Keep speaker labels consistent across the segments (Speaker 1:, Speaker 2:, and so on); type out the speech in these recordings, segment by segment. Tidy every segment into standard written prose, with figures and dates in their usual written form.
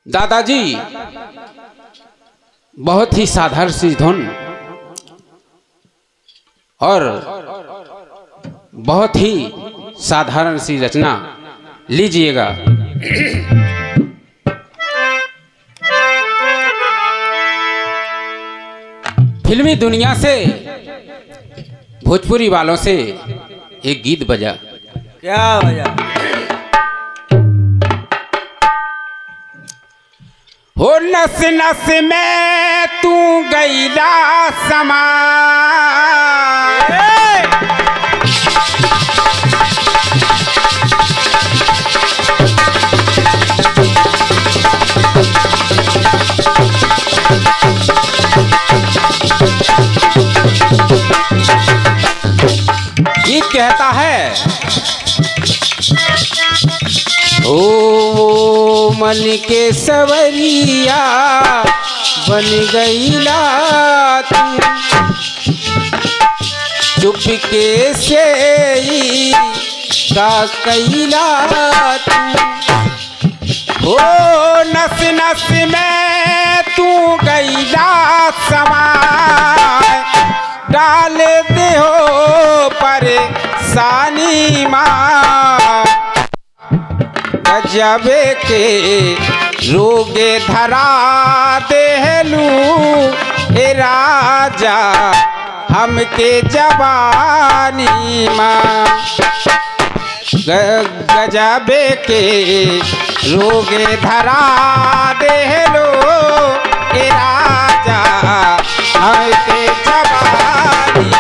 Speaker 1: दादाजी बहुत ही साधारण सी धुन और बहुत ही साधारण सी रचना लीजिएगा। फिल्मी दुनिया से भोजपुरी वालों से एक गीत बजा।
Speaker 2: क्या बजा?
Speaker 1: हो नस नस में तू गईला समा, गीत कहता है ओ मन के सवरिया बन गईला तू, चुपके से का कैला तू। ओ नस नस में तू गईला समा, डाल दे हो परेशानी माँ, गजबे के रोगे धरा देहलू ए राजा हमके जवानी माँ, गजबे के रोगे धरा देहलू ए राजा हमके जवानी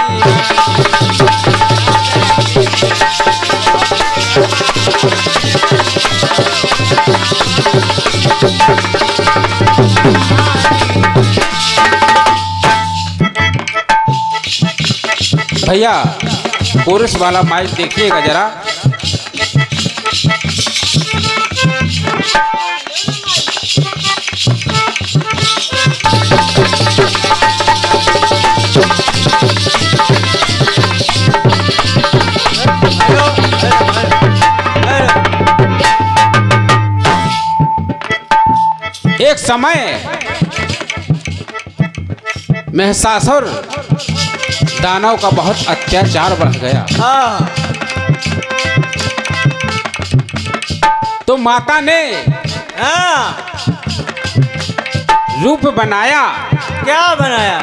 Speaker 1: भैया कोरस वाला माइक देखिएगा जरा। एक समय महिषासुर दानव का बहुत अत्याचार बढ़ गया। तो माता ने रूप बनाया।
Speaker 2: क्या बनाया?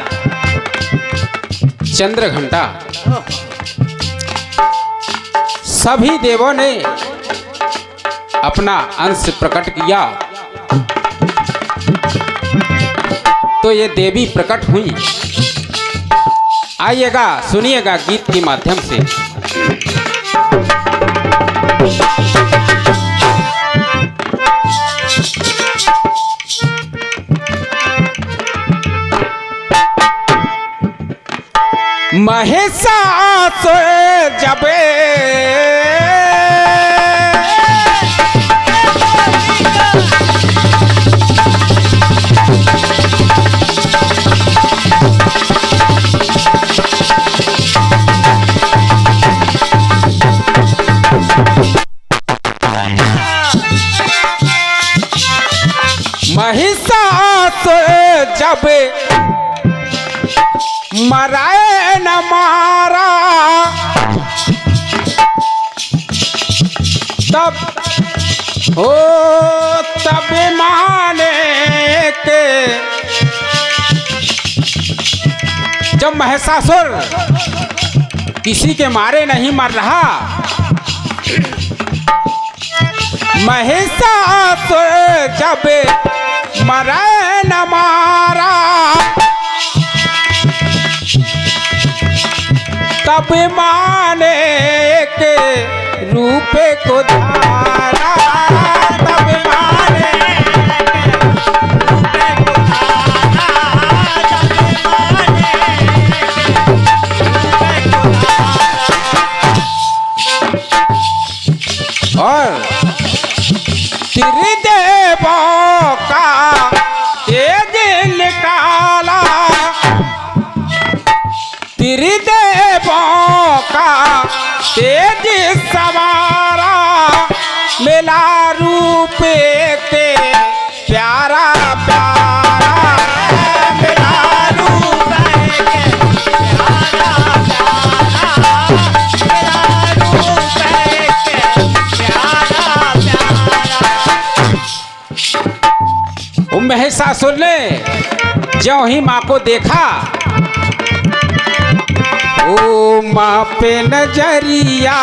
Speaker 1: चंद्रघंटा। सभी देवों ने अपना अंश प्रकट किया तो ये देवी प्रकट हुई। आइएगा सुनिएगा गीत के माध्यम से। महिषासुर जब महिषासुर जब मराए न मारा, तब हो तब माने के जब महिषासुर किसी के मारे नहीं मर रहा, महिषासुर जब मराए न मारा, तब माने के रूप को धारा, तब माने और त्रिदेवों का तेज निकाला, त्रिदेवों का तेज सवारा, मिला महिषासुर ने ज्यों ही माँ को देखा, ओ माँ पे नजरिया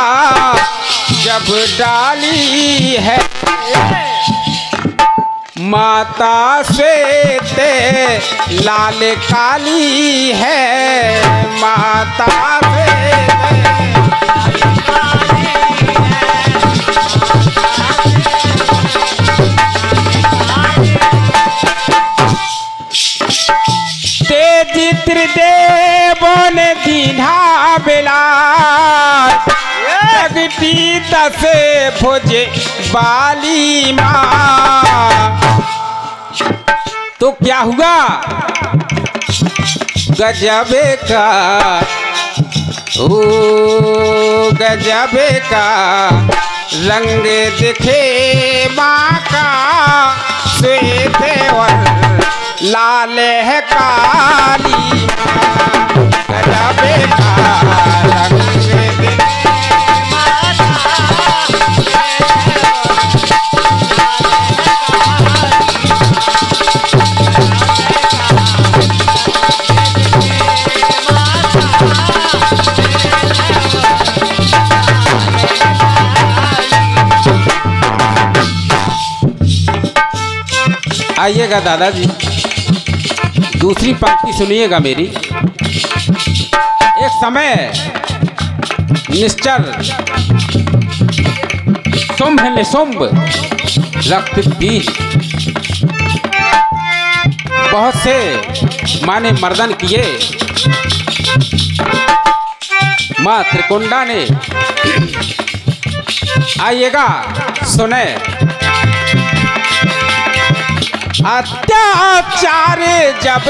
Speaker 1: जब डाली है, माता श्वेत लाल काली है, माता तेज त्रिदेवों ने दीन्हा बेला जगती दस भुज बाली माँ। तो क्या हुआ, गजब का ओ गजब का रंग दिखे माँ का, श्वेत और लाल है काली माँ, गजब का रंग दिखे माँ का। आइएगा दादाजी, दूसरी पंक्ति सुनिएगा मेरी। एक समय निश्चर शुंभ निशुंभ रक्त बीज बहुत से माने मर्दन किए, माँ त्रिकुंडा ने। आइएगा सुने। अत्याचार जब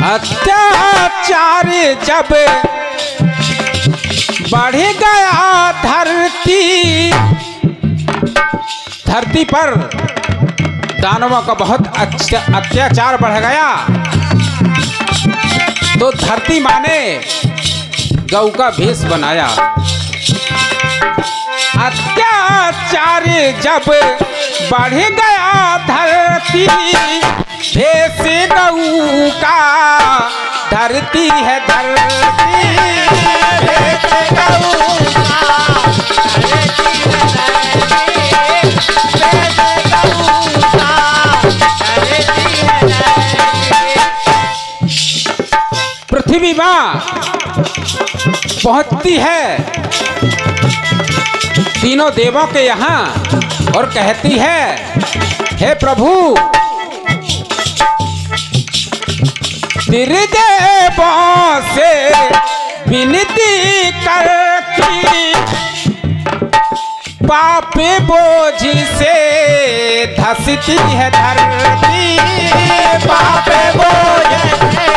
Speaker 1: अत्याचार जब बढ़ गया धरती पर दानवों का बहुत अत्याचार बढ़ गया, तो धरती माँ ने गौ का भेष बनाया। अत्याचार जब बढ़ गया धरती, भेष गौ का धरती है धरती, भेष गौ का पृथ्वी माँ पहुंचती है तीनों देवों के यहाँ और कहती है, हे प्रभु, त्रिदेवों से विनती करती, पाप बोझ से धसती है धरती, पाप बोझ से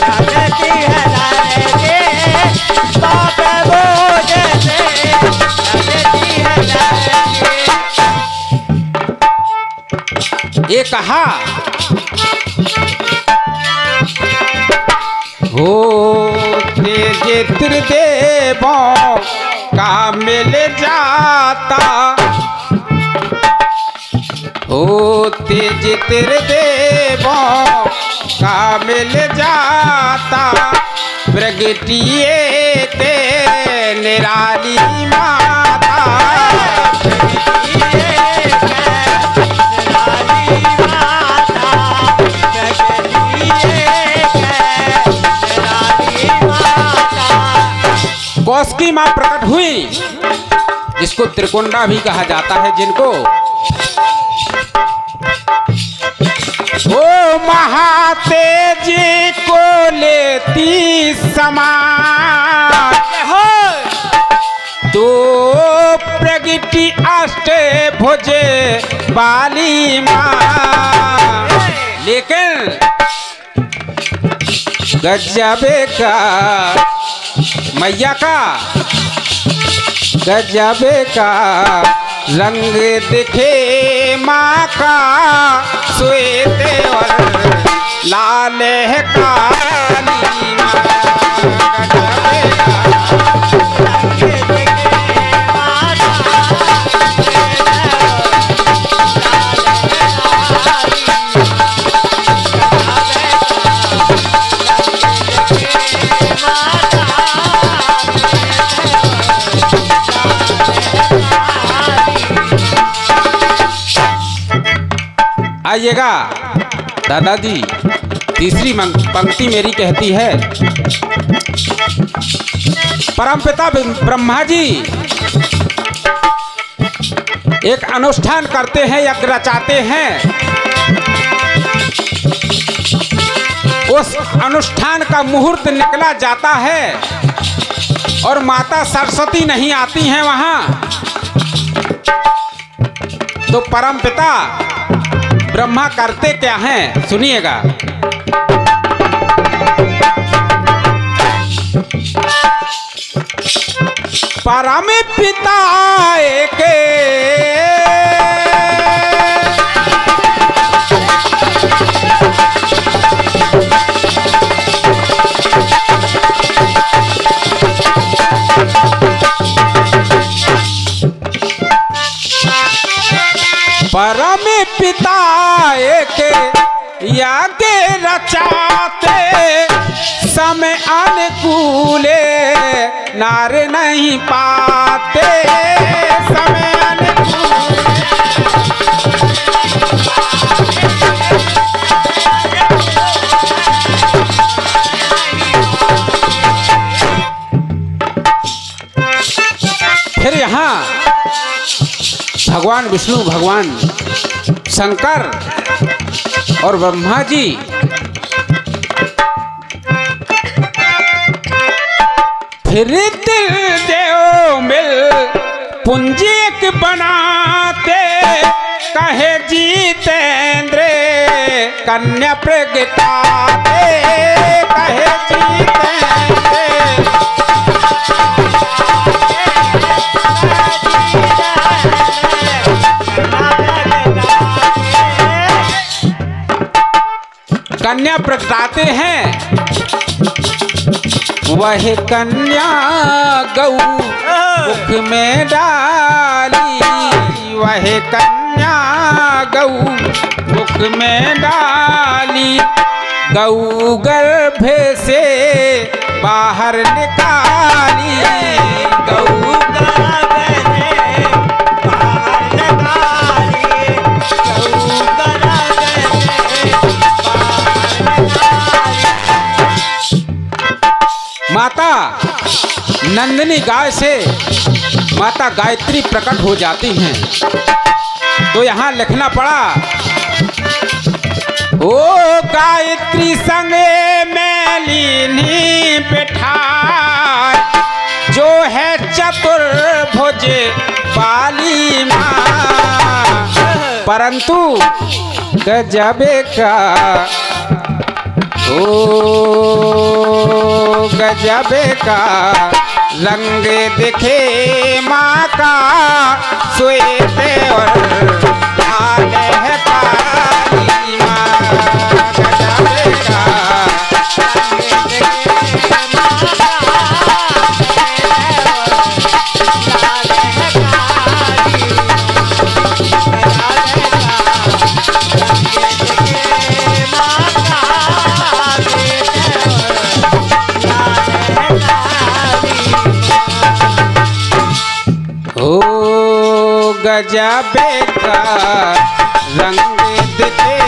Speaker 1: धसती है धरती, पाप बोझ से धसती है धरती। ये कहा, हो तेज त्रिदेवों का मिल जाता, हो तेज त्रिदेवों का मिल जाता, प्रगटिए के निराली माता, कौशिकी माँ प्रकट हुई, जिसको त्रिकुंडा भी कहा जाता है, जिनको ओ महातेज को लेती समान, तो प्रगति अष्ट भुजे बाली माँ। लेकिन गजबे का मैया का गजबे का रंग दिखे माँ का श्वेतेवर लाल है काली माँ गजबे का आइएगा दादाजी। तीसरी पंक्ति मेरी कहती है, परमपिता ब्रह्मा जी एक अनुष्ठान करते हैं, यज्ञ रचाते हैं। उस अनुष्ठान का मुहूर्त निकला जाता है और माता सरस्वती नहीं आती हैं वहां। तो परमपिता ब्रह्मा करते क्या हैं, सुनिएगा। परमपिता के परम पिता के यज्ञ रचाते समय अनुकूले नार नहीं पाते समय फिर यहाँ भगवान विष्णु, भगवान शंकर और ब्रह्मा जी फिर दिल देव मिल पुंजिक बनाते कहे जीतेंद्र कन्या प्रगटाते कहे जीतेंद्र। कन्या प्रगटाते हैं, वह कन्या गौ मुख में डाली, वह कन्या गौ मुख में डाली, गौ गर्भ से बाहर निकाली, गौ गर्भ से बाहर निकाली, माता नंदिनी गाय से माता गायत्री प्रकट हो जाती हैं। तो यहाँ लिखना पड़ा, ओ गायत्री संगे में लीनी बिठाए जो है चतुर्भुज बाली माँ, परंतु गजबे का ओ गजबे का रंग दिखे माँ का श्वेतेवर लाल है काली माँ गजबे का रंग दिखे माँ का लाल है गजबे का रंग दिखे